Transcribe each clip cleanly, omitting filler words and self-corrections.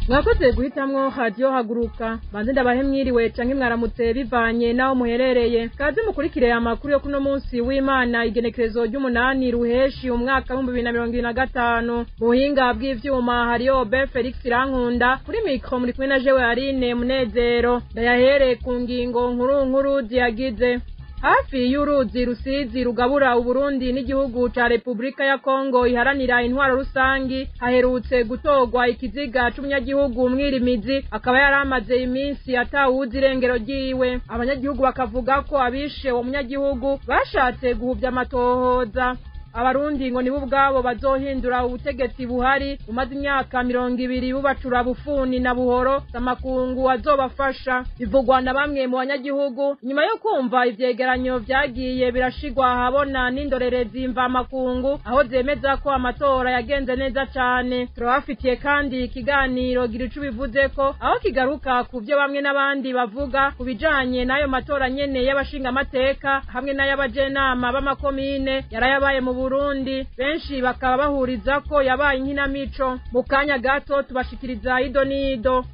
mwakoze guhitamwo radio haguruka banze ndabahe mwiriwe canke mwaramutse bivanye naho muherereye kaze mukurikire amakuru yo kuno munsi w'Imana igenekerezo ry'umunani ruheshi umwaka wa 2025 buhinga bw'ivyuma hariyo Be Felix Rankunda kuri micro muri kumwe na jewe Aline Munezero ndayahere ku ngingo nkuru ziyagize. Hafi y'uruzi Rusizi rugabura Uburundi n'igihugu ca Republika ya Kongo iharanira intwaro rusangi haherutse gutogwa ikiziga c'umunyagihugu Mwirimizi akaba yaramaze iminsi atawuzi irengero ryiwe. Abanyagihugu bakavuga ko abishe uwo munyagihugu bashatse guhuvya amatohoza. Abarundi ngo nibo ubwabo bazohindura ubutegetsi buhari umaze imyaka 200 bubacura bufuni na buhoro samakungu azobafasha bivugwa na bamwe mu banyagihugu nyuma yo kumva ivyegeranyo vyagiye birashigwa habona n'indorerezi mva makungu aho zemeza ko amatora yagenze neza cane. Turabafitiye kandi ikiganiro giricu bivuze ko aho kigaruka ku byo bamwe n'abandi bavuga kubijanye nayo matora nyene y'abashinga amateka hamwe n'ayabajenama b'amakomine yarayabaye mu Burundi benshi bakaba bahuriza ko yabaye inkinamico. Mu kanya gato tubashikiriza idonido.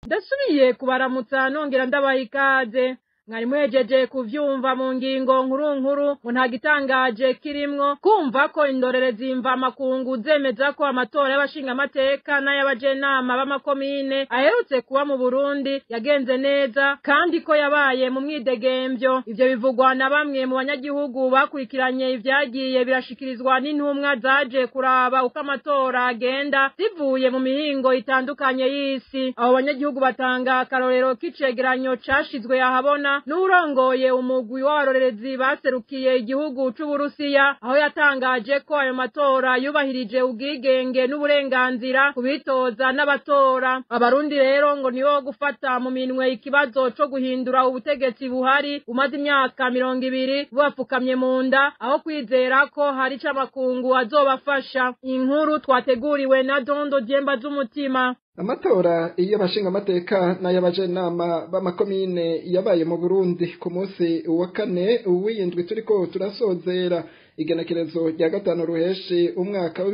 Ndasubiye kubaramutsa nongera ndabaha ikaze. Mwari mwejeje kuvyumva mu ngingo nkuru ngo nta gitangaje kirimwo kumva ko indorerezi mva makungu zemeza ko amatora y'abashinga amateka n'ayabajenama b'amakomine aherutse kuba mu Burundi yagenze neza kandi ko yabaye mu mwidegemvyo. Ivyo bivugwa na bamwe mu banyagihugu bakurikiranye ivyagiye birashikirizwa n'intumwa zaje kuraba uko amatora agenda zivuye mu mihingo itandukanye y'isi. Abo banyagihugu batanga akarorero k'icegeranyo cashizwe ahabona n'urongoye umugwi w'abarorerezi baserukiye igihugu c'Uburusiya aho yatangaje ko ayo matora yubahirije ubwigenge n'uburenganzira kubitoza n'abatora. Abarundi rero ngo nibo gufata mu minwe ikibazo co guhindura ubutegetsi buhari umaze imyaka 200 bapfukamye mu nda aho kwizera ko hari c'amakungu azobafasha. Inkuru twateguriwe na Dondo Dyemba z'umutima. Amatora iyo bashinga amateka n'ayabajenama b'amakomine yabaye mu Burundi ku munsi wa kane w'indwi turiko turasozera igenekerezo rya 5 ruheshi umwaka wa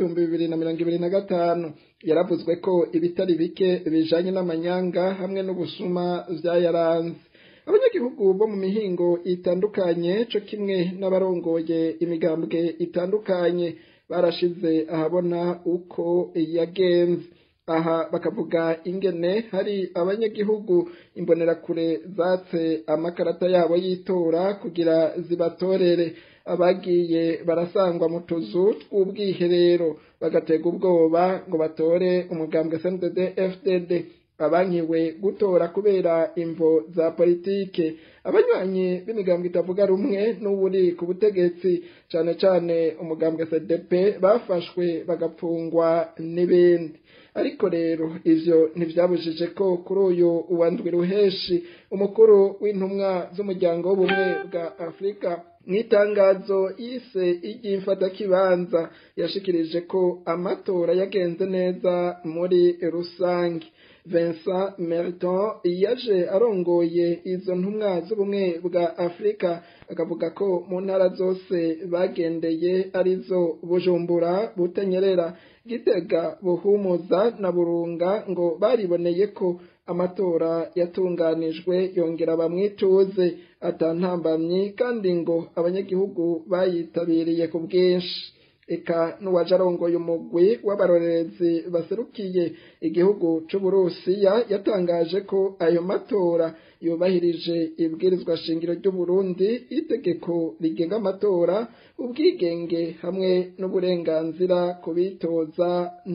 2025 yaravuzwe ko ibitari bike bijanye n'amanyanga hamwe n'ubusuma vyayaranze. Abanyagihugu bo mu mihingo itandukanye co kimwe n'abarongoye imigambwe itandukanye barashize ahabona uko yagenze. Aha bakavuga ingene hari abanyagihugu imbonerakure zatse amakarata yabo yitora kugira zibatorere. Abagiye barasangwa mu tuzu tw'ubwiherero bagatega ubwoba ngo batore umugambwe CNDD-FDD. Abankiwe gutora kubera imvo za politike. Abanywanyi b'imigambwe itavuga rumwe n'uburi ku butegetsi cane umugambwe SDP bafashwe bagapfungwa n'ibindi. Ariko rero ivyo ntivyabujije ko kuri uyu uwandwi ruheshi umukuru w'intumwa z'umuryango w'ubumwe bwa Afrika mwitangazo yise igifata kibanza yashikirije ko amatora yagenze neza muri rusangi. Vincent Meriton yaje arongoye izo ntumwa z'ubumwe bwa Afrika akavuga ko mu ntara zose bagendeye arizo Bujumbura, Butanyerera, Gitega, Buhumuza na Burunga ngo bariboneye ko amatora yatunganijwe yongera bamwituze atantambamye kandi ngo abanyagihugu bayitabiriye ku bwinshi. Eka n'uwaje arongoye umugwi w'abarorerezi baserukiye igihugu c'Uburusiya yatangaje ko ayo matora yubahirije ibwirizwa shingiro ry'u Burundi, itegeko rigenga amatora, ubwigenge hamwe n'uburenganzira kubitoza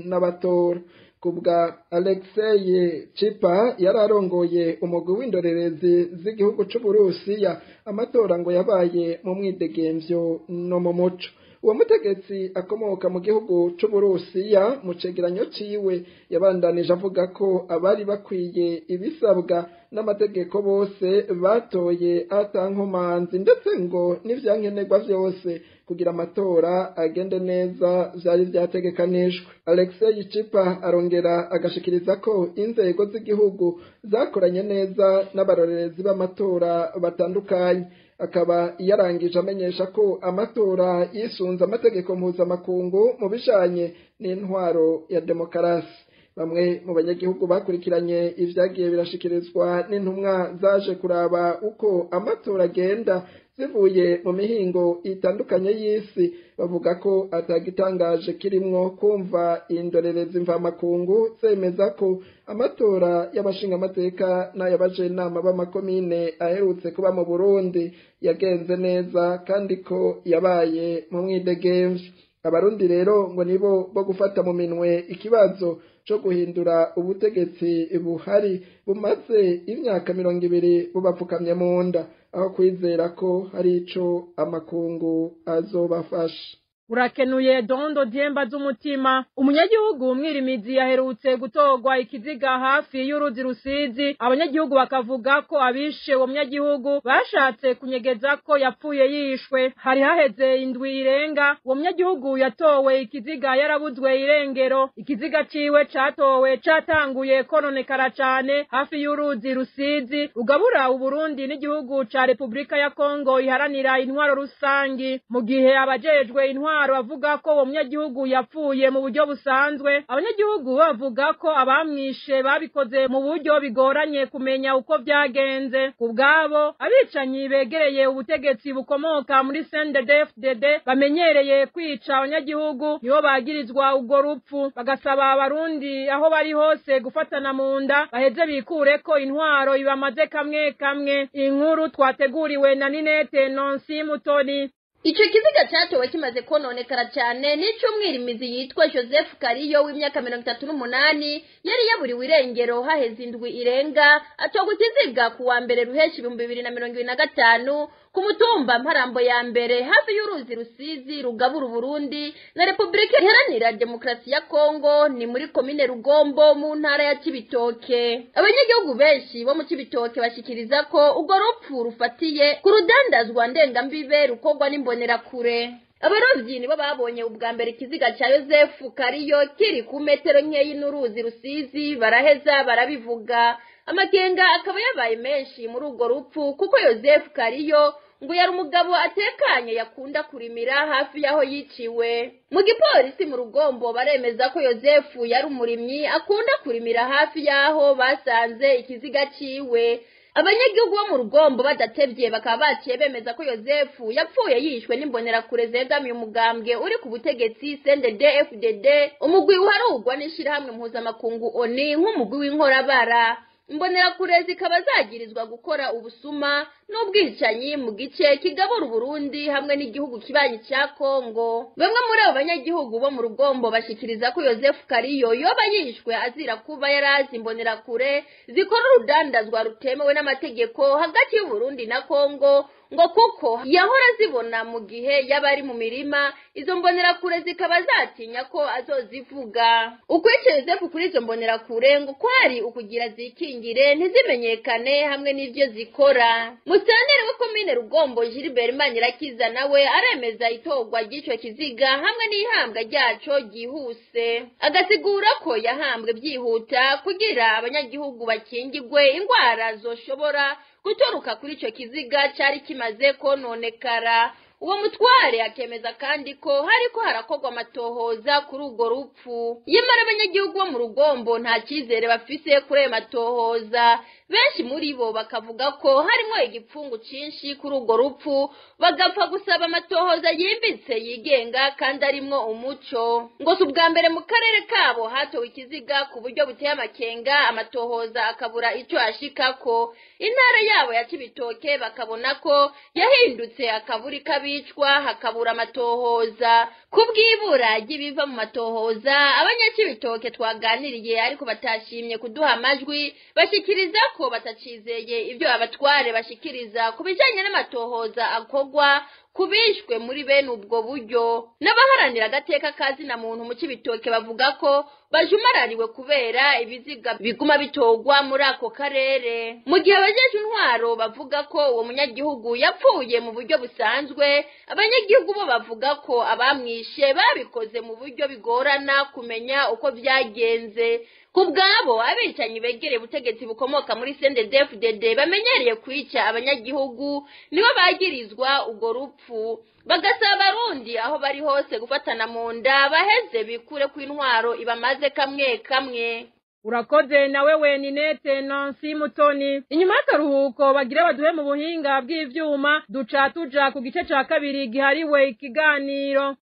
n'abatora. Kubwa Alexei Chipa yararongoye umugwi w'indorerezi z'igihugu c'Uburusiya amatora ngo yabaye mu mwidegemvyo no mu muco. Uwo mutegetsi akomoka mu gihugu c'Uburusiya mu cegeranyo ciwe yabandanije avuga ko abari bakwiye ibisabwa n'amategeko bose batoye atankomanzi ndetse ngo n'ivyankenerwa vyose kugira amatora agende neza vyari vyategekanijwe. Alexei Chipa arongera agashikiriza ko inzego z'igihugu zakoranye neza n'abarorerezi b'amatora batandukanye. Akaba yarangije amenyesha ko amatora yisunze amategeko mpuzamakungu mu bijanye n'intwaro ya demokarasi. bamwe mu banyagihugu bakurikiranye ivyagiye birashikirizwa n'intumwa zaje kuraba uko amatora agenda zivuye mu mihingo itandukanye y'isi bavuga ko atagitangaje kirimwo kumva indorerezi mvamakungu zemeza ko amatora y'abashingamateka n'ay'abajenama b'amakomine aherutse kuba mu Burundi yagenze neza kandi ko yabaye mu mwidegemvye. Abarundi rero ngo nibo bo gufata mu minwe ikibazo cyo guhindura ubutegetsi buhari bumaze imyaka 20 bubapfukamye mu nda aho kwizera ko hari ico amakungu azobafasha. Urakenuye Dondo Diemba z'umutima. Umunyagihugu Mwirimizi yaherutse gutorwa ikiziga hafi y'uruzi Rusizi. Abanyagihugu bakavuga ko abishe uwo munyagihugu bashatse kunyegeza ko yapfuye yishwe. Hari haheze indwi irenga uwo munyagihugu yatowe ikiziga yarabuzwe irengero. Ikiziga ciwe catowe catanguye kononekara cane hafi y'uruzi Rusizi ugabura Uburundi n'igihugu ca Republika ya Kongo iharanira intwaro rusangi. Mu gihe abajejwe intwaro bavuga ko uwo munyagihugu yapfuye mu buryo busanzwe, abanyagihugu bavuga ko abamwishe babikoze mu buryo bigoranye kumenya uko byagenze. Kubgabo abicanyi begereye ubutegetsi bukomoka muri CNDD-FDD bamenyereye kwica abanyagihugu nibo bagirizwa ubwo rupfu, bagasaba abarundi aho bari hose gufatana mu nda baheze bikure ko intwaro ibamaze kamwe kamwe. Inkuru twateguriwe na Ninete Nonsi Mutoni. Ico kiziga cyatowe kimaze kononekara cyane nico Mwirimizi yitwa Joseph Kariyo w'imyaka 38 yari yaburiwe irengero haheze indwi irenga atogwa ikiziga kuwa mbere Ruheshi 2025 ku mutumba Mparambo ya mbere hafi y'uruzi Rusizi rugabura Burundi na Republika Iharanira Demokarasi ya Kongo ni muri komine Rugombo mu ntara ya Cibitoke. Abanyagihugu benshi bo mu Cibitoke bashikiriza ko ubwo rupfu rufatiye ku rudandazwa ndengambibe rukogwa n'imbonerakure. Abarovyi nibo babonye ubwa mbere ikiziga ca Joseph Kariyo kiri ku metero nkeyi n'uruzi Rusizi baraheza barabivuga. Amakenga akaba yabaye menshi muri ubwo rupfu kuko Joseph Kariyo ngo yari umugabo atekanye yakunda kurimira hafi yaho yiciwe. Mu gipolisi mu Rugombo baremeza ko Joseph yari umurimyi akunda kurimira hafi yaho basanze ikiziga ciwe. Abanyagihugu bo mu Rugombo badatevye bakaba baciye bemeza ko Joseph yapfuye yishwe n'imbonerakure zegamiye umugambwe uri ku butegetsi CNDD-FDD, umugwi uharugwa n'ishirahamwe mpuzamakungu ONU nk'umugwi w'inkorabara. Imbonerakure zikaba zagirizwa gukora ubusuma n'ubwicanyi mu gice kigabura Burundi hamwe n'igihugu kibanyi cya Kongo. Bamwe muri abo banyagihugu bo mu Rugombo bashikiriza ko Joseph Kariyo yoba yishwe azira kuba yarazi imbonerakure zikora urudandazwa rutemewe n'amategeko hagati y'u Burundi na Kongo, ngo kuko yahora zibona mu gihe yabari mu mirima izo mbonerakure zikaba zatinya ko azozivuga. Ukwice Joseph kuri izo mbonerakure ngo kwari ukugira zikingire ntizimenyekane hamwe n'ivyo zikora. Musanteri wa komine Rugombo Gilbert Manirakiza nawe aremeza itogwa ry'ico kiziga hamwe n'ihambwa ryaco gihuse, agasigura ko yahambwe byihuta kugira abanyagihugu bakingirwe ingwara zoshobora gutoruka kuri ico kiziga cari kimaze kononekara. Uwo mutware akemeza kandi ko hariko harakogwa amatohoza kuri urwo rupfu. Yemara abanyagihugu bo mu Rugombo nta cyizere bafise kuri ayo matohoza. Benshi muri bo bakavuga ko harimo igipfungu cinshi kuri urwo rupfu, bagapfa gusaba amatohoza yimbitse yigenga kandi arimwo umuco. Ngo subwa mbere mu karere kabo hatowe ikiziga ku buryo buteye amakenga, amatohoza akabura ico ashikako. Intara yabo ya Cibitoke bakabona ko yahindutse akaburi kabicwa hakabura amatohoza. Kubwibura ry'ibiva mu matohoza abanyacibitoke twaganiriye ariko batashimye kuduha amajwi bashikiriza ko batacizeye ibyo abatware bashikiriza kubijanye n'amatohoza akogwa kubishwe muri bene ubwo buryo. N'abaharanira agateka kazi na muntu mu Cibitoke bavuga ko bajumarariwe kubera ibiziga biguma bitogwa muri ako karere. Mu gihe abajeje intwaro bavuga ko uwo munyagihugu yapfuye mu buryo busanzwe, abanyagihugu bo bavuga ko abamwishe babikoze mu buryo bigorana kumenya uko byagenze. Kubgabo abicanyi begereye ubutegetsi bukomoka muri CNDD-FDD bamenyereye kwica abanyagihugu nibo bagirizwa ubwo rupfu urupfu bagasaba abarundi aho bari hose gufatana mu nda baheze bikure ku intwaro ibamaze kamwe kamwe. Urakoze na wewe Ninete Nancy Mutoni. Inyuma y'akaruhuko bagire baduhe mu buhinga bw'ivyuma duca tuja ku gice ca kabiri gihariwe ikiganiro.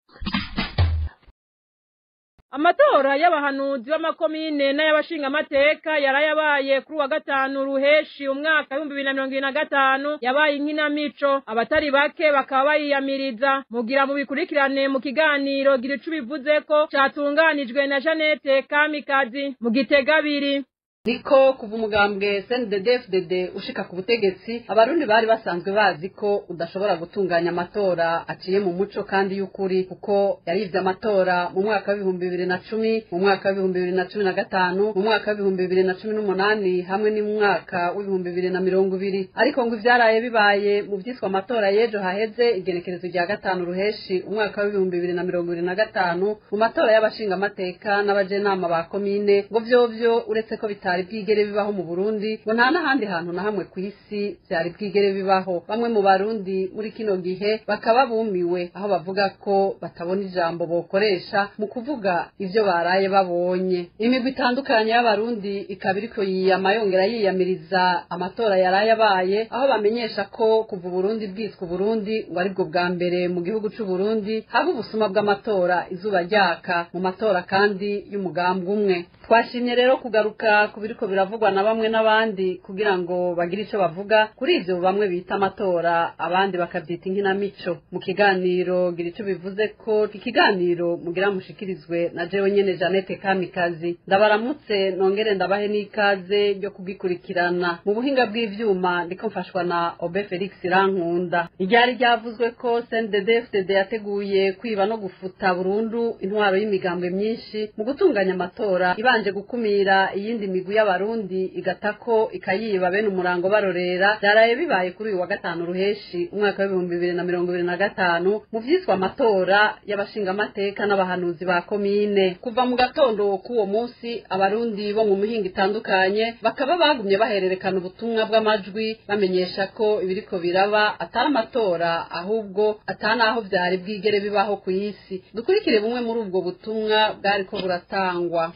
Amatora y'abahanuzi b'amakomine n'ayabashinga amateka yarayabaye kuri wa gatanu ruheshi umwaka 2025 yabaye inkinamico abatari bake bakaba bayiyamiriza mugira mu bikurikirane mu kiganiro gira ico bivuze ko catunganijwe na Janete Kamikazi mu Gitega 2. niko kuva umugambwe CNDD-FDD ushika ku butegetsi abarundi bari basanzwe bazi ko udashobora gutunganya amatora aciye mu muco kandi y'ukuri kuko yarivye amatora mu mwaka wa 2010 mu mwaka wa 2015 mu mwaka wa 2018 hamwe ni mu mwaka wa 2020 ariko ngo ivyaraye bibaye mu vyiswa amatora yejo haheze igenekerezo rya gatanu ruheshi umwaka wa 2025 mu matora y'abashinga amateka n'abajenama ba komine ngo vyovyo uretse ko bitari bwigere bibaho mu Burundi ngo nta n'ahandi hantu na hamwe ku isi byari bwigere bibaho. Bamwe mu Barundi muri kino gihe bakaba bumiwe aho bavuga ko batabona ijambo bokoresha mu kuvuga ivyo baraye babonye. Imigwi itandukanye y'Abarundi ikaba iriko yiyama yongera yiyamiriza amatora yaraye abaye aho bamenyesha ko kuva Burundi bwitwa Burundi ngo aribwo bwa mbere mu gihugu c'u Burundi haba ubusuma bw'amatora izuba ryaka mu matora kandi y'umugambwe umwe. Twashimye rero kugaruka kubiriko biravugwa na bamwe n'abandi kugira ngo bagire ico bavuga kuri ivyo bamwe bita amatora abandi bakavyita inkinamico. Mu kiganiro gira ico bivuze ko ikiganiro mugira mushikirizwe na jewe nyene Janete Kamikazi. Ndabaramutse nongere ndabahe n'ikaze ryo kugikurikirana. Mu buhinga bw'ivyuma ndiko mfashwa na Obe Felix Rankunda. Iryari ryavuzwe ko CNDD-FDD yateguye kwiba no gufuta burundu intwaro y'imigambwe myinshi mu gutunganya amatora ibanje gukumira iyindi migwi y'Abarundi igatako ikayiba bene umurango barorera. Byaraye bibaye kuri uyu wa gatanu ruheshi umwaka wa 2025 mu vyiswa amatora y'abashinga amateka n'abahanuzi ba komine. Kuva mu gatondo k'uwo munsi Abarundi bo mu mihinga itandukanye bakaba bagumye bahererekana ubutumwa bw'amajwi bamenyesha ko ibiriko biraba atari amatora ahubwo atanaho vyari bwigere bibaho ku isi. Dukurikire bumwe muri ubwo butumwa bwariko buratangwa.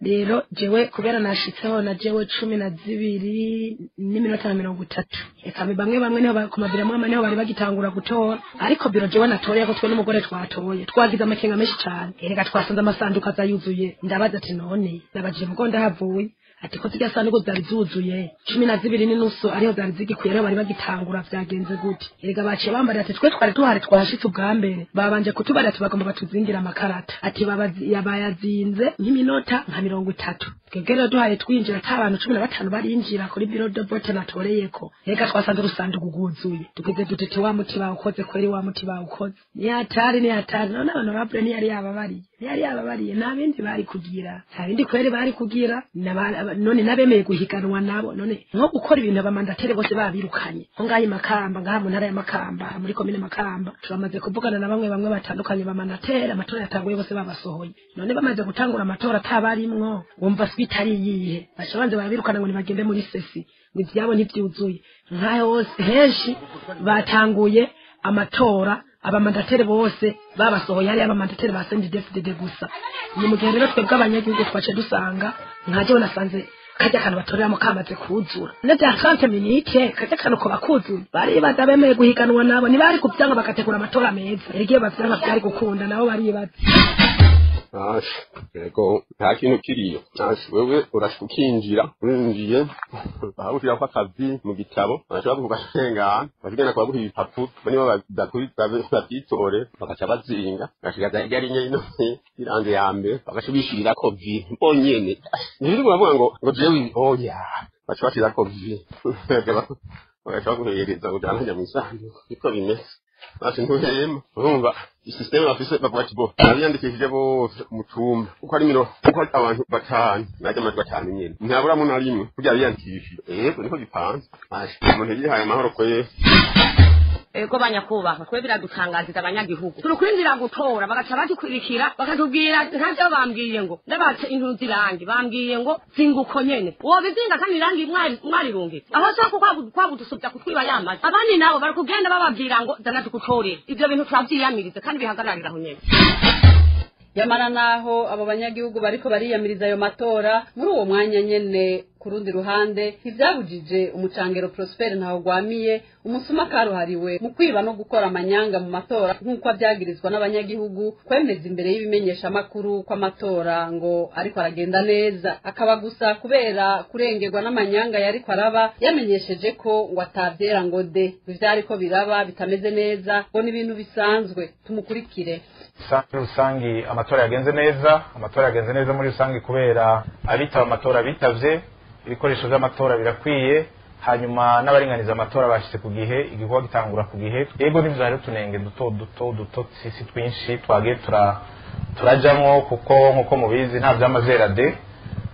Rero jewe kubera nashitseho na jewe 12 n'iminota 30 eka bamwe niho bakumabira mama niho bari bagitangura gutora ariko biro jewe natoreye ko twe n'umugore twatoye twagize amakenga menshi cyane erega twasanze amasanduka azayuzuye ndabaza ati none nabajije mugo ndahavuye ati ko zijya sanduku zari zuzuye 12 n'inusu ariho zari zigikuye rero bari bagitangura vyagenze gute erega baciye bambara ati twe twari tuhari twashitse ubwa mbere babanje kutubara ati bagomba batuzingira amakarata ati yabayazinze nk'iminota nka 30 twegera duhaye twinjira abantu 15 barinjira kuri biro de vote natoreyeko erega twasanze rusanduku guzuye tugeze dutete wa muti bawukoze kweri wa muti bawukoze ni hatari none honorable ni yari yababariye nta bindi bari kugira nta bindi kweri bari kugira none nabemeye guhiganwa nabo none nko gukora ibintu abamandatere bose babirukanye nko ngayi Makamba ngaha mu ntara ya Makamba muri komine Makamba turamaze kuvugana na bamwe batandukanye bamandatere amatora yatanguye bose babasohoye none bamaze gutangura amatora atabarimwo wumva switari yihe bashabanze babirukana ngo nibagende muri sesi ngo ivyabo ntivyuzuye nkaho hose henshi batanguye amatora abamandatere bose babasohoye ari abamandatere ba CNDD-FDD gusa. Ni mu gihe rero twebwe abanyagihugu twace dusanga nkaje nasanze kajya kantu batoreramo kamaze kuzura ne bya 30 minute kajya kantu ko bakuzuye bari badabemeye guhiganwa nabo ni bari kubyanga bakategura amatora meza erigiye bavyanga byari gukunda nabo bari bazi Ego nta kintu kiriyo wewe urashukinjira urinjiye bahurira kwa kazi mu gitabo bashobora kugashenga bagenda kwa guha ibipapuro bani badakuri babyitore bakaca bazinga gashigaza yari nyine iranze yambe bagashubishira ko vi mbonyene niri bavuga ngo jewe oya bashobora ko vi bagashobora guhereza ujana mu isanzu iko bimeze basi ntuhema urumva isysteme bafise bavuga ati bo abiyandikishije bo mu cumba uko ari uko abantu batanu najya amajwi atanu nyene ntabura mu narimwe kujya abiyandikishije niko bipanze umuntu yihaye amahoro kwe ego banyakubaha twe biradutangaziza abanyagihugu turukwinjira gutora bagaca badukurikira bakatubwira ntavyo bambwiye ngo ndabatse intunzi irangi bambwiye ngo zinguko nyene uwo bizinga kandi irangi mwarirungi aho sako kwagudusubya kutwiba yamaze abandi nabo bari kugenda bababwira ngo zana tukutorere ivyo bintu twavyiyamirize kandi bihagararira aho nyene. Yamara naho abo banyagihugu bariko bariyamiriza ayo matora muri uwo mwanya nyene ku rundi ruhande ntivyabujije umucangero Prosper ntaho gwamiye umusuma karuhariwe mu kwiba no gukora amanyanga mu matora nk'uko avyagirizwa n'abanyagihugu kwemeza imbere y'ibimenyesha makuru kw'amatora ngo ariko aragenda neza akaba gusa kubera kurengerwa n'amanyanga yariko araba yamenyesheje ko ngo atavyera ngo de ivyariko biraba bitameze neza ngo n'ibintu bisanzwe tumukurikire. Rusangi amatora yagenze neza muri rusangi kubera abitaba amatora bitavye ibikoresho vy'amatora birakwiye hanyuma n'abaringaniza amatora bashitse ku gihe igikorwa gitangura ku gihe yego n'ivyo hari tunenge duto sisi twinshi twage turajamwo kuko nkuko mubizi nta vy'amazera de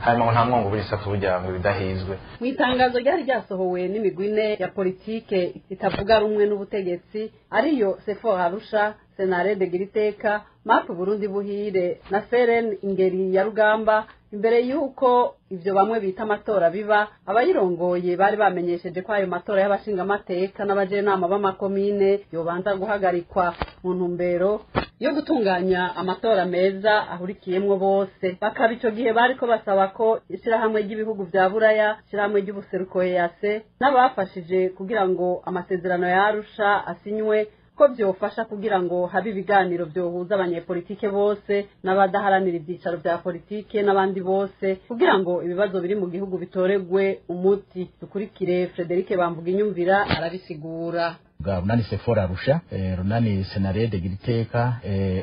hanyuma ngo nta mwongo buri safu burya ngo bidahizwe. Mu itangazo ryari ryasohowe n'imigwi ine ya politike itavuga rumwe n'ubutegetsi ariyo Sefor Arusha, Senarede Giriteka, MAP Burundi Buhire na Feren Ingeri ya Rugamba imbere yuko ivyo bamwe bita amatora biba abayirongoye bari bamenyesheje ko ayo matora y'abashinga amateka n'abajenama b'amakomine yobanza guhagarikwa mu ntumbero yo gutunganya amatora meza ahurikiyemwo bose bakaba ico gihe bariko basaba ko ishirahamwe ry'ibihugu vya Buraya ishirahamwe ry'ubuseruko EAC n'abafashije kugira ngo amasezerano ya Arusha asinywe ko byofasha kugira ngo habe ibiganiro byohuza abanyepolitike bose n'abadaharanira ibyicaro bya politike n'abandi bose kugira ngo ibibazo biri mu gihugu bitoregwe umuti. Dukurikire Frederic Bamvuga inyumvira arabisigura. Runani Sefor Arusha, runani Senarede Giriteka,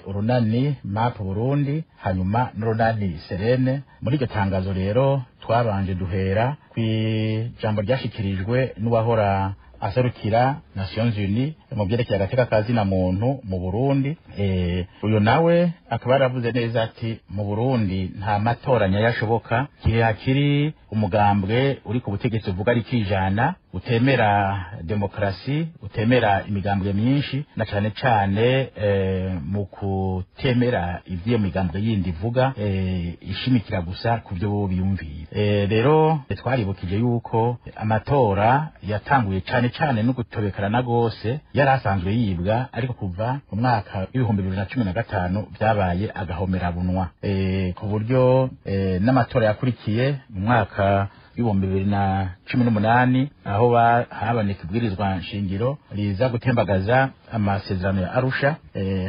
urunani MAP Burundi, hanyuma n'urunani Serene. Muri iryo tangazo rero twabanje duhera kw'ijambo ryashikirijwe n'uwahora aserukira Nations Unies mu byerekeye agateka kazina muntu mu Burundi. Uyo nawe akaba yaravuze neza ati mu Burundi nta matora nyayashoboka kiri hakiri umugambwe uri ku butegetsi uvuga ari kijana utemera demokrasi utemera imigambwe myinshi na cyane cyane mu kutemera ivyo migambwe yindi ivuga ishimikira gusa ku byo biyumviye. Rero twaribukije yuko amatora yatanguye cyane no gutobekarana gose yari asanzwe yibwa ariko kuva mu mwaka w'ibihumbi 2015 byabaye agahomera bunwa ku buryo n'amatora yakurikiye mu mwaka w'ibihumbi 2018 aho haboneka ibwirizwa nshingiro riza gutembagaza amasezerano ya Arusha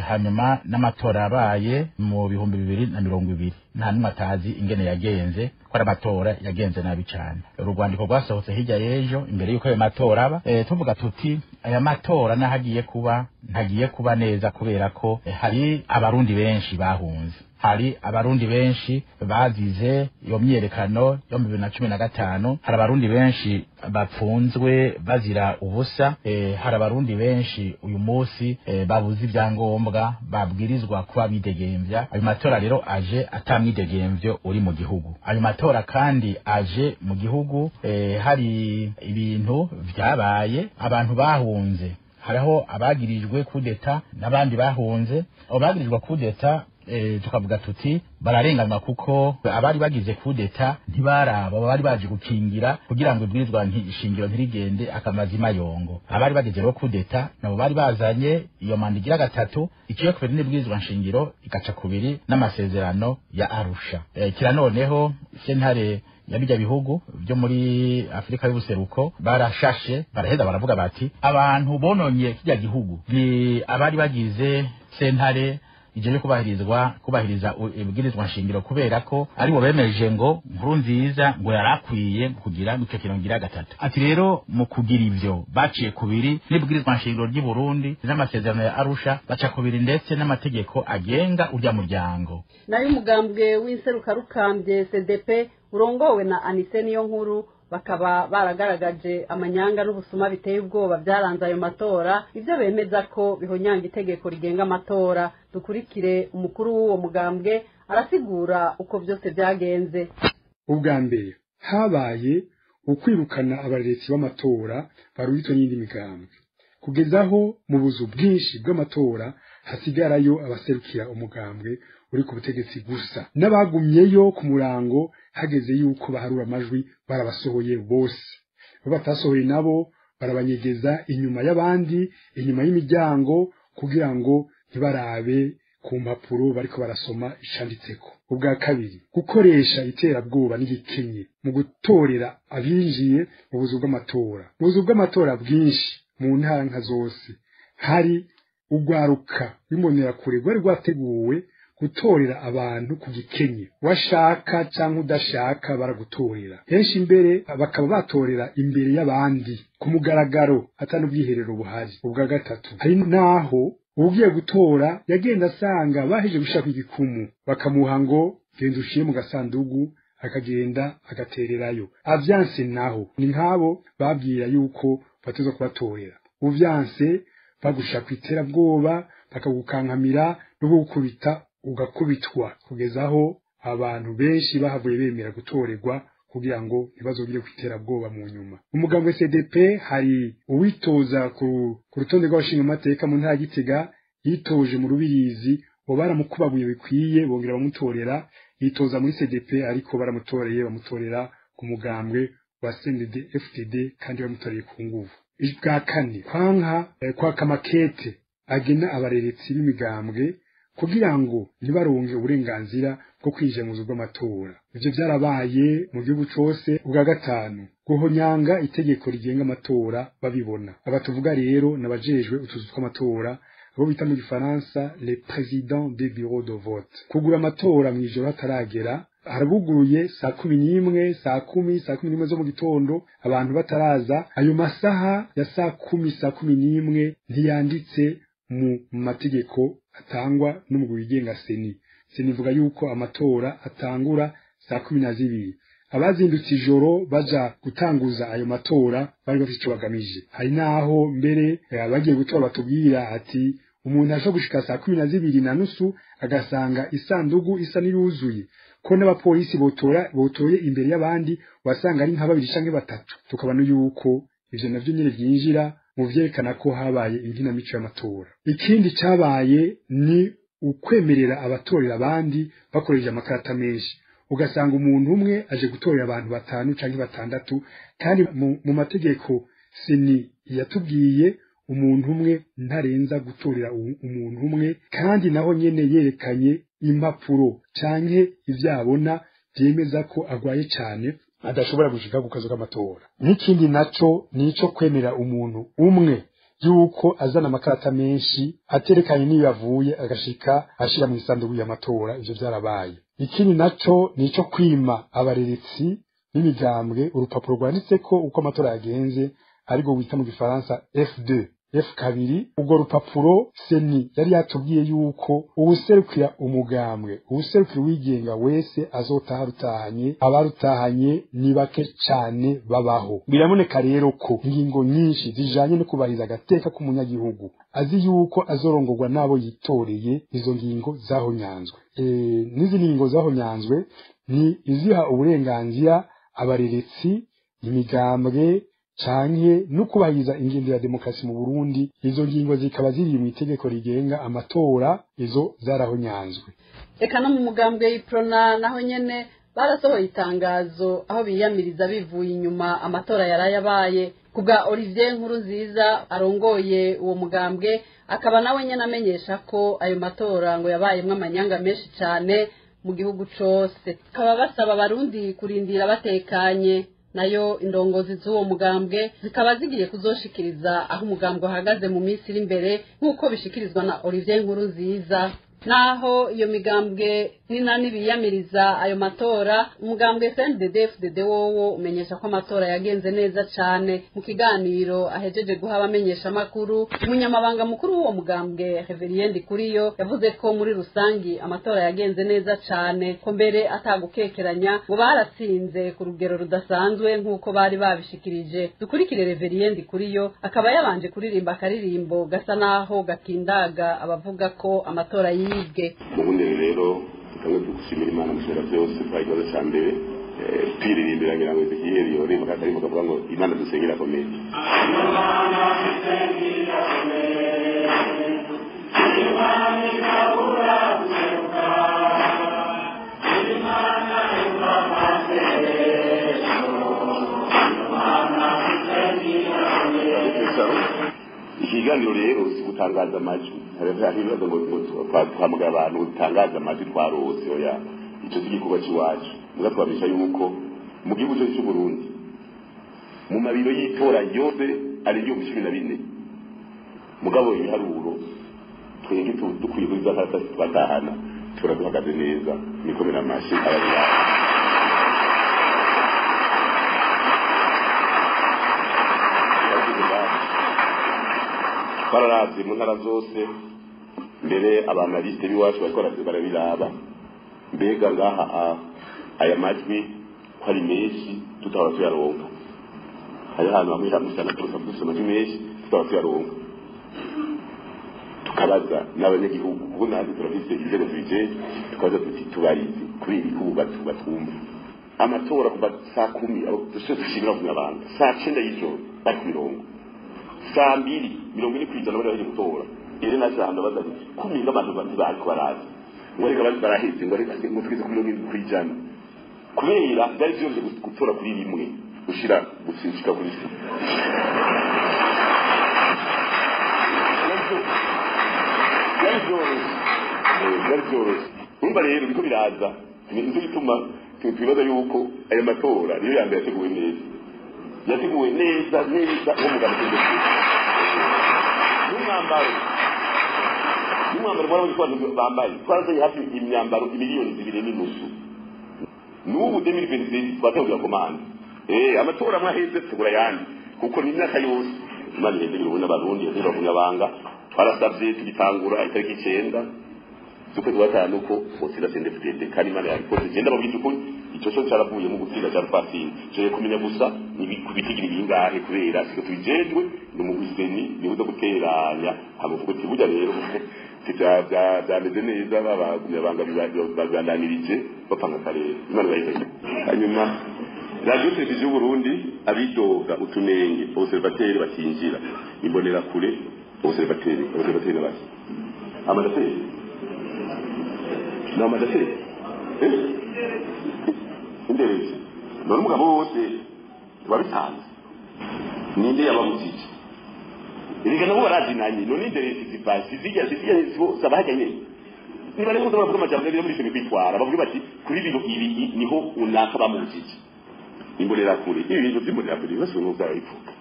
hanyuma n'amatora yabaye mu bihumbi 2020 nta numwe atazi ingene yagenze ko amatora yagenze nabi cyane. Urwandiko rwasohotse hirya y'ejo imbere yuko ayo matora aba tuvuga tuti aya matora nahagiye kuba ntagiye kuba neza kubera ko hari abarundi benshi bahunze, hari abarundi benshi bazize iyo myerekano yo mu 2015, hari abarundi benshi bapfunzwe bazira ubusa, hari abarundi benshi uyu munsi babuze ibyangombwa babwirizwa kuba bidegemvya. Ayo matora rero aje atamwidegemvyo uri mu gihugu. Ayo matora kandi aje mu gihugu hari ibintu vyabaye, abantu bahunze, hariho abagirijwe kudeta n'abandi bahunze. Abo bagirijwe kudeta tukavuga tuti bararenganywa kuko abari bagize kudeta ntibaraba bari baje gukingira kugira ngo ibwirizwa nshingiro ntirigende akamazima yongo. Abari bagize ro kudeta nabo bari bazanye iyo mandigira gatatu ikiyo kubiri n'ibwirizwa nshingiro igaca kubiri n'amasezerano ya Arusha. Kira noneho sentare yabijya bihugu byo muri Afrika y'ubuseruko barashashe baraheza baravuga bati abantu bononye kijya gihugu abari bagize sentare ije kubahiriza ibwirizwa nshingiro kubera ko ari bo bemeje ngo Nkurunziza ngo yarakwiye kugira ico kirongira gatatu. Ati rero mu kugira ivyo baciye kubiri n'ibwirizwa nshingiro ry'i Burundi n'amasezerano ya Arusha baca kubiri ndetse n'amategeko agenga urya muryango. Nayo umugambwe w'inseruka rukambye CDP urongowe na Anise niyo nkuru bakaba baragaragaje amanyanga n'ubusuma biteye ubwoba byaranze ayo matora, ivyo bemeza ko bihonyanga itegeko rigenga amatora. Dukurikire umukuru w'uwo mugambwe arasigura uko byose byagenze. Ubwa mbere habaye ukwirukana abaretsi b'amatora barwitwa n'indi migambwe. kugezaho mu buzu bwinshi bw'amatora hasigarayo abaserukira umugambwe uri ku butegetsi gusa n'abagumyeyo ku murango hageze yuko baharura amajwi barabasohoye bose bo batasohoye nabo barabanyegeza inyuma y'abandi inyuma y'imiryango kugira ngo ntibarabe ku mpapuro bariko barasoma icanditseko. Ubwa kabiri gukoresha iterabwoba n'igikenye mu gutorera abinjiye mu buzu bw'amatora. Mu buzu bw'amatora bwinshi mu ntara nka zose hari ugwaruka rw'imbonerakure rwari rwateguwe gutorera abantu ku gikenye, washaka cyangwa udashaka baragutorera. Henshi imbere bakaba batorera imbere y'abandi ku mugaragaro atari ubwiherero buhari. Ubwa gatatu hari naho ugiye gutora yagenda asanga baheje gushaka igikumu bakamuha ngo genda ushiye mu gasandugu akagenda agatererayo. Avyanse naho ni nkabo babwira yuko batuza kubatorera, uvyanse bagushaka iterabwoba bakagukankamira no gukubita ugakubitwa kugezaho abantu benshi bahavuye bemera gutorerwa kugira ngo ntibazogire kwiterabwoba mu nyuma. Umugambwe CDP hari uwitoza ku rutonde rw'abashinga amateka mu ntara Gitega yitoje mu Rubirizi bo baramukubabuye bikwiye bongera bamutorera, yitoza muri CDP ariko baramutoreye bamutorera ku mugambwe wa CNDD FDD kandi bamutoreye ku nguvu. Ibwa kane kwa kamakete agena abareretsi b'imigambwe kugira ngo ntibaronke uburenganzira bwo kwinjira mu zugo amatora. Ivyo byarabaye mu gihugu cyose. Ubwa gatanu guhonyanga itegeko rigenga amatora babibona. Abatuvuga rero nabajejwe utuzu tw'amatora abo bita mu Gifaransa les présidents des bureaux de vote. Kugura amatora mu ijoro hataragera harabuguruye saa 11 saa 10 saa 11 zo mu gitondo abantu bataraza. Ayo masaha ya saa 10 saa 11 ntiyanditse mu mategeko atangwa n'umugwi wigenga seni ivuga yuko amatora atangura saa 12. Abazindutse ijoro baja gutanguza ayo matora bari bafite icyo bagamije. Hari naho mbere bagiye gutora batubwira ati umuntu ashobora gushika saa 12:30 agasanga isandugu isa n'iruzuye ko n'abapolisi botoye imbere y'abandi wasanga ari nka 2 canke 3. Tukabana yuko ivyo navyo nyine byinjira mu vyerekana ko habaye inkinamico y'amatora. Ikindi cabaye ni ukwemerera abatorera abandi bakoresha amakarata menshi, ugasanga umuntu umwe aje gutorera abantu 5 canke 6 kandi mu mategeko seni yatubwiye umuntu umwe ntarenza gutorera umuntu umwe kandi naho nyene yerekanye impapuro canke ivyabona byemeza ko agwaye cyane adashobora gushika ku kazo k'amatora. N'ikindi naco nico kwemera umuntu umwe yuko azana amakarata menshi aterekanye niyo yavuye agashika ashira mu isanduku y'amatora. Ivyo byarabaye. Ikindi naco nico kwima abareretsi n'imigambwe urupapuro rwanditseko uko amatora yagenze ariko wita mu Gifaransa F2 F2. Ubwo rupapuro seni yari yatubwiye yuko ubuserukira umugambwe ubuserukira wigenga wese azotaha rutahanye, abarutahanye ni bake cyane babaho. Biraboneka rero ko ingingo nyinshi zijanye no kubahiriza agateka k'umunyagihugu azi yuko azorongorwa nabo yitoreye. Izo ngingo zahonyanzwe. Nizi ngingo zahonyanzwe ni iziha uburenganzira abareretsi imigambwe canke no kubahiriza ingendo ya demokrasi mu Burundi. Izo ngingo zikaba ziri mu itegeko rigenga amatora, izo zarahonyanzwe. Eka no mu mugambwe y'Iprona naho nyene barasohoye itangazo aho biyamiriza bivuye inyuma amatora yarayabaye. Kubwa Olivier Nkurunziza arongoye uwo mugambwe akaba nawe nyene amenyesha ko ayo matora ngo yabayemwe amanyanga menshi cyane mu gihugu cose. Kaba basaba abarundi kurindira batekanye. Nayo indongozi z'uwo mugambwe zikaba zigiye kuzoshikiriza aho umugambwe uhagaze mu minsi iri imbere nk'uko bishikirizwa na Olivier Nkurunziza. Naho iyo migambwe n'inani biyamiriza ayo matora, umugambwe CNDD FDD wowo umenyesha ko amatora yagenze neza cyane. Mu kiganiro ahejeje guha abamenyesha makuru, umunyamabanga mukuru w'uwo mugambwe Reverien Ndikuriyo yavuze ko muri rusangi amatora yagenze neza cyane, ko mbere atagukekeranya ngo baratsinze ku rugero rudasanzwe nk'uko bari babishikirije. Dukurikire Reverien Ndikuriyo akaba yabanje kuririmba akaririmbo gasa naho gakindaga abavuga ko amatora yibwe. Ubundi rero tukamwe gushimira Imana mushera byose twagize cyambere twiririmbira ngira ngo Ezekiel yore makatari mukavuga ngo Imana dusengera komeye ikiganiro rero si gutangaza amajwi hari ibibazo ngo twahamagara abantu gutangaza amajwi twarose oya icyo si igikorwa cy'iwacu muga twabisha yuko mu gihugu cyose cy'u Burundi mu mabiro y'itora yose ari 14 mugabo ibiharuro twenge dukwiye kuzakarata twatahana turaduhagaze neza nikomera amashi abari bararazi mu ntara zose mbere abanaliste biwacu barabiraba mbega ngaha aya majwi hari menshi tutaba tuyaronka hari hano hamwe hamusana turusa amajwi menshi tutaba tuyaronka tukabaza n'abanyagihugu kuko natwe turafise inzego zibijejwe tukabaza tuti tubarizi kuri ibi kuba batumva amatora kuva saa 10 abo dushimira kunyabanga saa 9 y'ijoro bari ku mirongo saa 2:40 kwijana bari gutora ire najanda bazati kuminga abantu bari kubaraza ngo reka baraheze ngo reka ngo twize ku mirongo kwijana kubera byari byose gutora kuri rimwe ushira gutsinzika kuri se umva rero biko biraza nizo bituma twibaza yuko aya matora niyo yambere yateguwe neza nko mugabo cy'indege n'umwambaro mwari w'ikwantu bambaye twarazanye hafi imyambaro miliyoni 2.5 n'ubu 2023 twatangira komanda amatora mwaheze tugura yandi kuko ni imyaka yose imana iheze n'abarundi yazira kunyabanga twarasabye tugitangura itariki 9 zuko twatanu ko bosira sende fitende kandi imana yarikoze genda babwije ukuri icyo cyo cyaravuye mu gutsinda cya Rwatsinda cyo kumenya gusa kubitigira bingahe kubera siko tujejwe no mu biseni ni uzo guteranya hamuvuga ati burya rero byameze neza babagumya banga baganirije bapanga karere imana bayifashe hanyuma radio televiziyo Burundi abidoga utunenge observateri batinjira imbonera kure observateri basi amadaferi namadaferi indereze none umugabo wose babitanze ninde yabamuzije erega nabo barazinanye none indereze zipasi zijya sabahanye niba rero bavuga amajambo yo muri cyo kwitwara bavuga bati kuri bino ibi niho unaka bamuzije imbonera kure ibi bintu by'imbonera kure bose n'uzara ifuka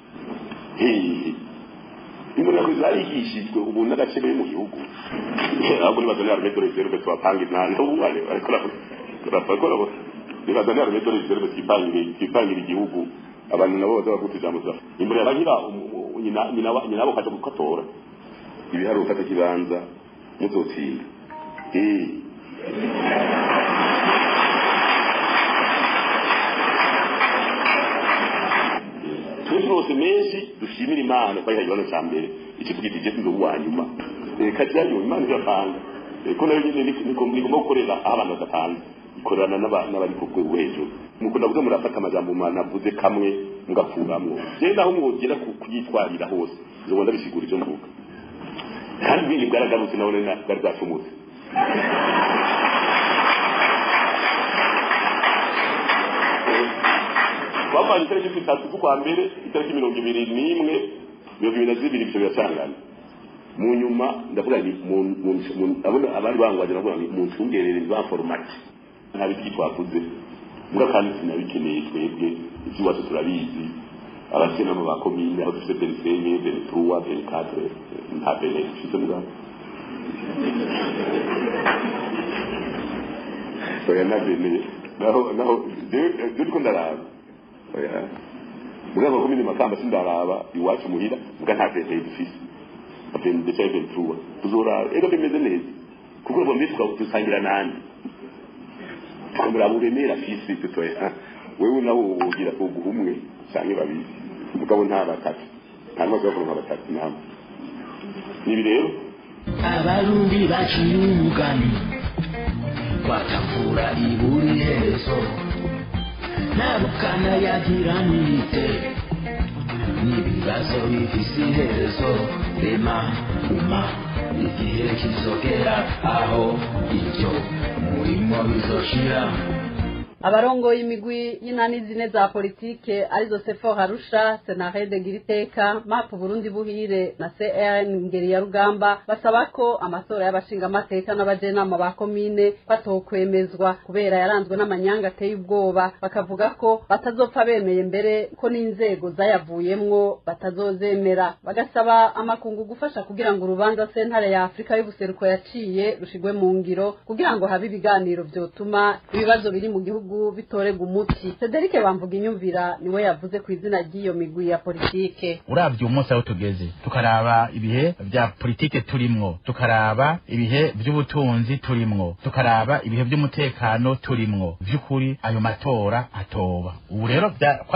imbonera kure zarigishijwe ubu n'agaciro mu gihugu ahubwo nibazana metero zero beto bapanga intana ubu ariko rapakora nibazana metero zero kipangira igihugu abantu nabo bazaba kutijambo imbere yabagira nyina abo kaje gukatora ibiharuka ufata kibanza muzotsinda twese menshi dushimira Imana kwa yibano cyambere ikivugitije sinzo wanyuma kajyayo Imana irapanga ko nayo nyine niko gukorera abantu badatanga ikorana n'abari ku hejuru nuko ndavuga murafata amajambo Imana avuze kamwe mugakuramwo je naho mwogera kuyitwarira hose ngo ndabisigura icyo mvuga kandi bindi bwaragarutse nabone bari bwacumutse bambaye itariki 3 z'ukwa mbere itariki 21 2022 byo biracangana mu nyuma ndavuga ni abona abari bangwaje navuga ni mu ntungerere za format nta biti twavuze muga kandi sinabikeneye twebwe ikibazo turabizi abakena mu bakomine aho dufite pensenye de 3 de 4 nta benefit muga oya nabene naho ndiko ndaraba oya muga bakomine makamba sindaraba iwacu muhira muga nta benefit dufise apeni de cyave truwa tuzora ego bimeze neza kuko bo mbitwa tusangira nandi tukamura buremera fisi tutoye wewe nawo ugira uguhumwe cyane babiri mugabo nta batatu nta nubwo bakora batatu namwe nibi rero abarundi baciyugani batavura iburi hezo ntabukana yagiranite n'ibibazo bifise iherezo rema uma igihe kizogera aho ibyo murimo bizoshira. abarongoye imigwi y'inani zine za politike arizo Sefor Arusha, Senarede Giriteka, MAP Burundi Buhire na CRN Ngeri ya Rugamba basaba ko amatora y'abashingamateka n'abajenama ba komine batokwemezwa kubera yaranzwe n'amanyanga ateye ubwoba. Bakavuga ko batazopfa bemeye mbere ko n'inzego zayavuyemwo batazozemera. Bagasaba amakungu gufasha kugira ngo urubanza sentare ya Afrika y'ubuseruko yaciye rushigwe mu ngiro kugira ngo habe ibiganiro vyotuma ibibazo biri mu gihugu bitorega umuti. Cedric Bamvuga inyumvira niwe yavuze ku izina ry'iyo migwi ya politike. Uravye umunsi aho tugeze tukaraba ibihe vya politike turimwo, tukaraba ibihe vy'ubutunzi turimwo, tukaraba ibihe vy'umutekano turimwo, vy'ukuri ayo matora atoba. Ubu rero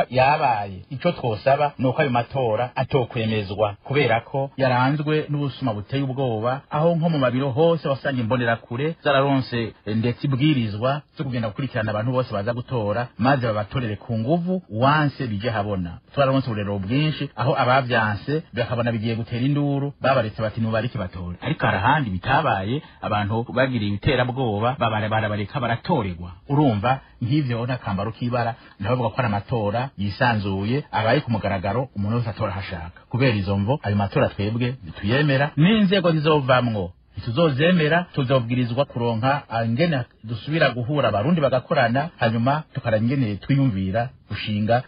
yabaye ico twosaba nuko ayo matora atokwemezwa kubera ko yaranzwe n'ubusuma buteye ubwoba, aho nko mu mabiro hose wasanga imbonera kure zararonse ndetse ibwirizwa zo kugenda gukurikirana abantu bose baza gutora maze babatorere ku nguvu wanse bije habona. Twararonse urero bwinshi aho abavyanse bakabona bigiye gutera induru babaretse bati nubarike batore, ariko arahandi bitabaye abantu bagiriye ibiterabwoba barabareka baratorerwa. Urumva nk'ivyo nakambaro kibara ndavuga ko ari amatora yisanzuye abaye ku mugaragaro umuntu wese atora hashaka. Kubera izo mvo ayo matora twebwe tuyemera n'inzego zizovamwo tuzozemera, tuzobwirizwa kuronka ingene dusubira guhura abarundi bagakorana, hanyuma tukarangene twiyumvira gushinga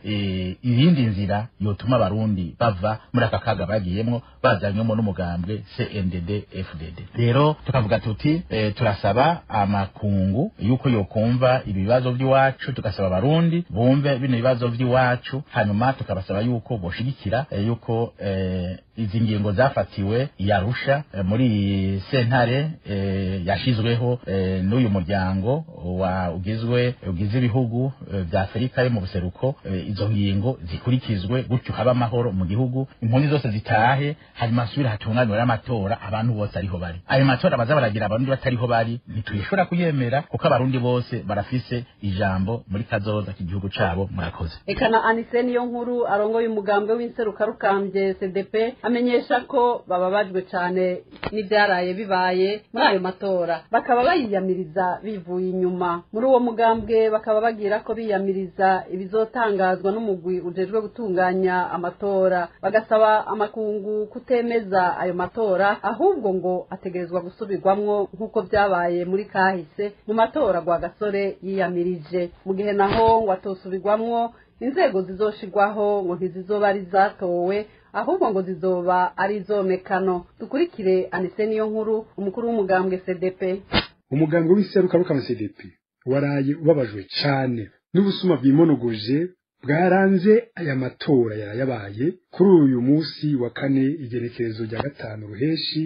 irindi nzira yotuma abarundi bava muri aka kaga bagiyemwo bazanyemo n'umugambwe CNDD FDD. Rero tukavuga tuti turasaba amakungu yuko yokumva ibibazo by'iwacu, tugasaba abarundi bumve bino bibazo by'iwacu, hanyuma tukabasaba yuko boshigikira yuko izi ngingo zafatiwe yarusha muri sentare yashizweho n'uyu muryango ugize ibihugu vya Afrika yo mu buseruko, izo ngingo zikurikizwe gutyo haba amahoro mu gihugu, impunzi zose zitahe, hanyuma asubire hatunganywe amatora abantu bose ariho bari. Ayo matora baza baragira abarundi batariho bari ntituyishobora kuyemera kuko abarundi bose barafise ijambo muri kazoza k'igihugu cabo. Murakoze. Ekana Anise niyo nkuru arongoye umugambwe w'inseruka rukambye CDP amenyesha ko bababajwe cyane n'ibyaraye bibaye muri ayo matora, bakaba bayiyamiriza bivuye inyuma. Muri uwo mugambwe bakaba bagira ko biyamiriza ibizotangazwa n'umugwi ujejwe gutunganya amatora, bagasaba amakungu kutemeza ayo matora ahubwo ngo ategerezwa gusubirwamwo nk'uko byabaye muri kahise mu matora gwa Gasore yiyamirije. Mu gihe naho ngo atosubirwamwo inzego zizoshirwaho ngo ntizizoba ari zatowe ahubwo ngo zizoba ari izomekano. Dukurikire Anise niyo nkuru umukuru w'umugambwe CDP. Umugambwe w'iseruka rukama CDP waraye ubabajwe cyane n'ubusuma bwimonogoje bwaranze aya matora yarayabaye kuri uyu munsi wa kane igenekerezo rya 5 Ruheshi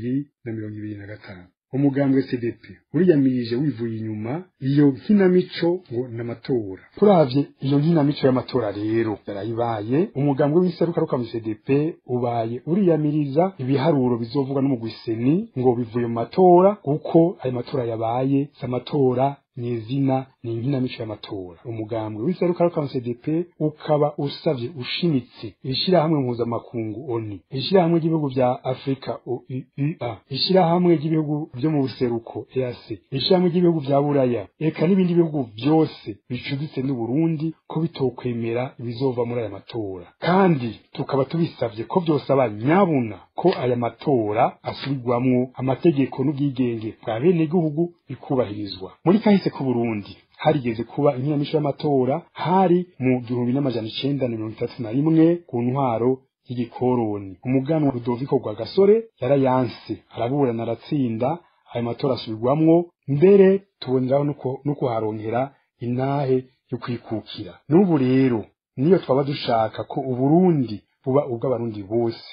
2025. Umugambwe CDP uriyamirije wivuye inyuma iyo nkinamico ngo n'amatora. Turavye iyo nkinamico y'amatora rero yarayibaye, umugambwe w'iseruka rukama CDP ubaye uriyamiriza ibiharuro bizovugwa n'umugwiseni ngo bivuye mu matora kuko ayo matora yabaye s'amatora nyezina ni inkinamico y'amatora. Umugambwe w'iseruka rukama CDP ukaba usavye ushimitse ishirahamwe mpuzamakungu ONU, ishirahamwe ry'ibihugu vya Afrika OUA, ishirahamwe ry'ibihugu byo mu buseruko EAC, ishirahamwe ry'ibihugu vya Buraya, eka n'ibindi bihugu byose bicuditse n'u Burundi ko bitokwemera ibizova muri aya matora. Kandi tukaba tubisavye ko byose abanyabuna ko aya matora asubirwamwo amategeko n'ubwigenge bwa bene igihugu bikubahirizwa. Muri kahise ku Burundi harigeze kuba inkinamico y'amatora hari mu 1931 ku ntwaro y'igikoroni. Umuganwa Rudoviko rwa Gasore yarayanse araburana aratsinda, ayo matora asubirwamwo, mbere tuboneraho nuko haronkera intahe yo kwikukira. N'ubu rero niyo twaba dushaka ko Uburundi buba ubw'abarundi bose,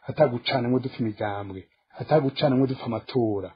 atagucanamwe dupfa imigambwe, atagucanamwe dupfa amatora.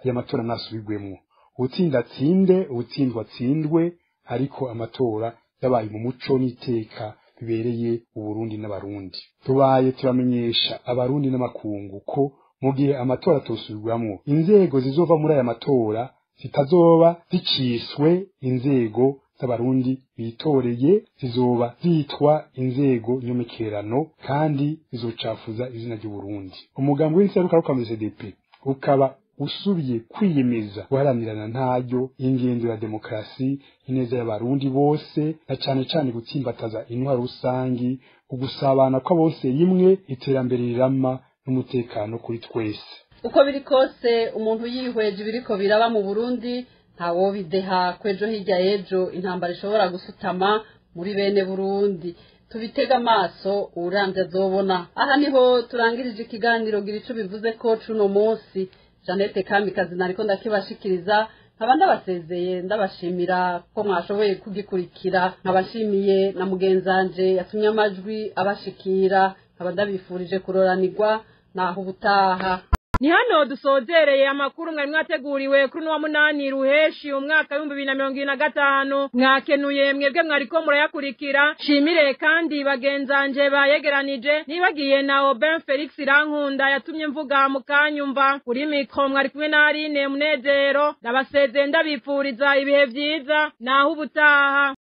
Aya matora nasubirwemwo, utsinda atsinde, utsindwa atsindwe, ariko amatora yabaye mu muco n'iteka bibereye Uburundi n'abarundi. Tubaye turamenyesha abarundi n'amakungu ko mu gihe amatora tosubirwamwo, inzego zizova muri aya matora zitazoba ziciswe inzego z'abarundi bitoreye zizoba zitwa inzego nyomekerano kandi zizocafuza izina ry'Uburundi. Umugambi w'inseruka mu CDP ukaba usubiye kwiyemeza guharanirana ntaryo ingendo ya demokrasi ineza y'abarundi bose na cane gutsimbataza intwaro rusangi ugusabana kwa bose rimwe iterambere rirama n'umutekano kuri twese. Uko biri kose umuntu yihweje biriko biraba mu Burundi ntawo bideha kwejo hirya yejo intambara ishobora gusutama muri bene Burundi. Tubitega amaso urambye azobona. Aha niho turangirije ikiganiro gira ico bivuze ko cuno munsi. Janete Kamikazi nariko ndakibashikiriza nkaba ndabasezeye ndabashimira ko mwashoboye kugikurikira nkabashimiye na mugenzanje yatumye amajwi abashikira nkaba ndabifurije kuroranirwa naho ubutaha. Ni hano dusozereye amakuru mwari mwateguriwe kuri wa munani ruheshi umwaka 2025 mwakenuye mwebwe mwariko murayakurikira shimire kandi bagenzanje bayegeranije nibagiye na Oben Felix Rankunda yatumye mvuga mukanyumva kuri mikro mwari kumwe na Aline Munezero ndabaseze ndabipfuriza ibihe vyiza naho ubutaha.